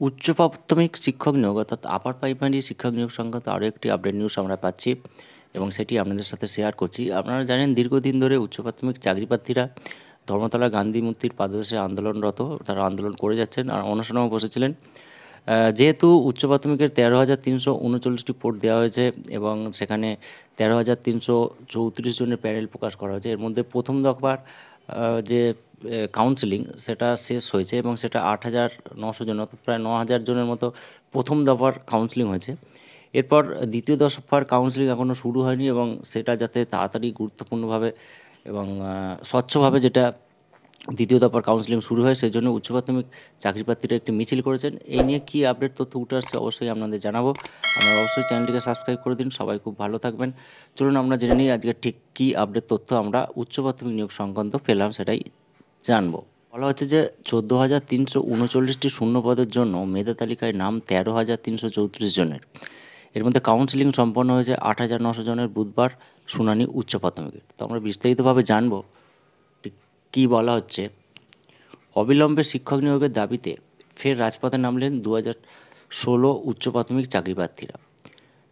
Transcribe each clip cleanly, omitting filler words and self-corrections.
উচ্চ প্রাথমিক শিক্ষক নিয়োগ অর্থাৎ আপার প্রাইমারি শিক্ষক নিয়োগ সংক্রান্ত আরও একটি আপডেট নিউজ আমরা পাচ্ছি এবং সেটি আপনাদের সাথে শেয়ার করছি। আপনারা জানেন দীর্ঘদিন ধরে উচ্চ প্রাথমিক চাকরি প্রার্থীরা ধর্মতলা গান্ধী মূর্তির পাদদেশে আন্দোলনরত, তারা আন্দোলন করে যাচ্ছেন আর অনশনেও বসেছিলেন। যেহেতু উচ্চ প্রাথমিকের 13,339টি পোস্ট দেওয়া হয়েছে এবং সেখানে 13,334 জনের প্যানেল প্রকাশ করা হয়েছে। এর মধ্যে প্রথম দফার যে কাউন্সেলিং সেটা শেষ হয়েছে এবং সেটা 8,900 জন অর্থাৎ প্রায় 9,000 জনের মতো প্রথম দফার কাউন্সেলিং হয়েছে। এরপর দ্বিতীয় দফার কাউন্সেলিং এখনও শুরু হয়নি এবং সেটা যাতে তাড়াতাড়ি গুরুত্বপূর্ণভাবে এবং স্বচ্ছভাবে যেটা দ্বিতীয় দফার কাউন্সেলিং শুরু হয় সেই জন্য উচ্চ প্রাথমিক চাকরি প্রার্থীরা একটি মিছিল করেছেন। এই নিয়ে কী আপডেট তথ্য উঠে আসছে অবশ্যই আপনাদের জানাবো। আপনারা অবশ্যই চ্যানেলটিকে সাবস্ক্রাইব করে দিন। সবাই খুব ভালো থাকবেন। চলুন আমরা জেনে নিই আজকে ঠিক কী আপডেট তথ্য আমরা উচ্চ প্রাথমিক নিয়োগ সংক্রান্ত পেলাম সেটাই জানবো। বলা হচ্ছে যে 14,339টি শূন্য পদের জন্য মেধা তালিকায় নাম 13,334 জনের। এর মধ্যে কাউন্সেলিং সম্পন্ন হয়েছে 8,900 জনের। বুধবার শুনানি উচ্চ প্রাথমিকের। তো আমরা বিস্তারিতভাবে জানবো ঠিক কী বলা হচ্ছে। অবিলম্বে শিক্ষক নিয়োগের দাবিতে ফের রাজপথে নামলেন 2016 উচ্চ প্রাথমিক চাকরি প্রার্থীরা।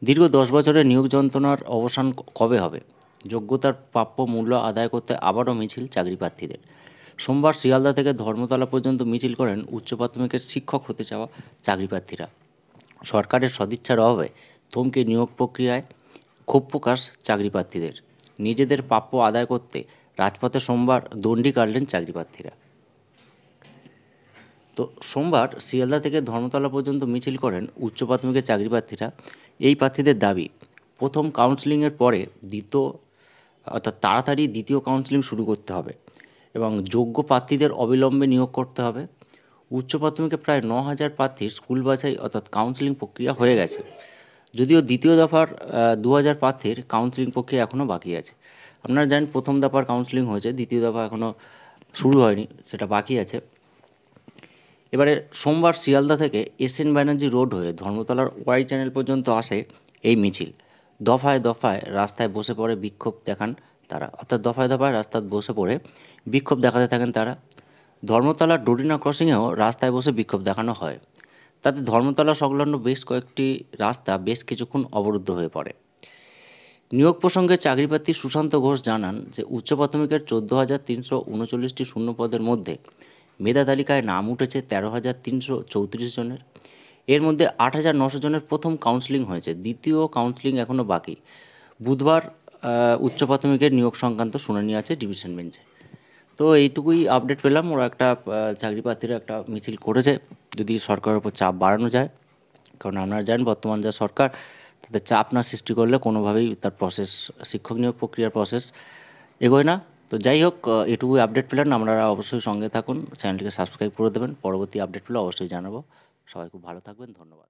দীর্ঘ 10 বছরের নিয়োগ যন্ত্রণার অবসান কবে হবে? যোগ্যতার প্রাপ্য মূল্য আদায় করতে আবারও মিছিল চাকরি প্রার্থীদের। সোমবার শিয়ালদা থেকে ধর্মতলা পর্যন্ত মিছিল করেন উচ্চ প্রাথমিকের শিক্ষক হতে চাওয়া চাকরি প্রার্থীরা। সরকারের সদিচ্ছার অভাবে থমকে নিয়োগ প্রক্রিয়ায় ক্ষোভ প্রকাশ চাকরি প্রার্থীদের। নিজেদের প্রাপ্য আদায় করতে রাজপথে সোমবার দণ্ডি কাটলেন চাকরি প্রার্থীরা। তো সোমবার শিয়ালদা থেকে ধর্মতলা পর্যন্ত মিছিল করেন উচ্চ প্রাথমিকের চাকরি প্রার্থীরা। এই প্রার্থীদের দাবি, প্রথম কাউন্সেলিংয়ের পরে তাড়াতাড়ি দ্বিতীয় কাউন্সেলিং শুরু করতে হবে এবং যোগ্য প্রার্থীদের অবিলম্বে নিয়োগ করতে হবে। উচ্চ প্রাথমিকে প্রায় 9,000 প্রার্থীর স্কুল বাছাই অর্থাৎ কাউন্সেলিং প্রক্রিয়া হয়ে গেছে, যদিও দ্বিতীয় দফার 2,000 প্রার্থীর কাউন্সেলিং প্রক্রিয়া এখনও বাকি আছে। আপনারা জানেন প্রথম দফার কাউন্সেলিং হয়েছে, দ্বিতীয় দফা এখনও শুরু হয়নি, সেটা বাকি আছে। এবারে সোমবার শিয়ালদা থেকে এসএন ব্যানার্জি রোড হয়ে ধর্মতলার ওয়াই চ্যানেল পর্যন্ত আসে এই মিছিল। দফায় দফায় রাস্তায় বসে পড়ে বিক্ষোভ দেখান তারা, অর্থাৎ দফায় দফায় রাস্তায় বসে পড়ে বিক্ষোভ দেখাতে থাকেন তারা। ধর্মতলার ডোডিনা ক্রসিংয়েও রাস্তায় বসে বিক্ষোভ দেখানো হয়। তাতে ধর্মতলা সংলগ্ন বেশ কয়েকটি রাস্তা বেশ কিছুক্ষণ অবরুদ্ধ হয়ে পড়ে। নিয়োগ প্রসঙ্গে চাকরিপ্রার্থী সুশান্ত ঘোষ জানান যে উচ্চ প্রাথমিকের 14,339টি শূন্য পদের মধ্যে মেধা তালিকায় নাম উঠেছে 13,334 জনের। এর মধ্যে 8,900 জনের প্রথম কাউন্সেলিং হয়েছে, দ্বিতীয় কাউন্সেলিং এখনও বাকি। বুধবার উচ্চ প্রাথমিকের নিয়োগ সংক্রান্ত শুনানি আছে ডিভিশন বেঞ্চে। তো এইটুকুই আপডেট পেলাম। ওরা একটা চাকরি প্রার্থীরা একটা মিছিল করেছে, যদি সরকারের উপর চাপ বাড়ানো যায়, কারণ আপনারা জানেন বর্তমান যা সরকার, তাদের চাপ না সৃষ্টি করলে কোনোভাবেই তার প্রসেস, শিক্ষক নিয়োগ প্রক্রিয়ার প্রসেস এগোয় না। তো যাই হোক, এটুকুই আপডেট পেলেন। আপনারা অবশ্যই সঙ্গে থাকুন, চ্যানেলটিকে সাবস্ক্রাইব করে দেবেন। পরবর্তী আপডেট পেলে অবশ্যই জানাবো। সবাই খুব ভালো থাকবেন, ধন্যবাদ।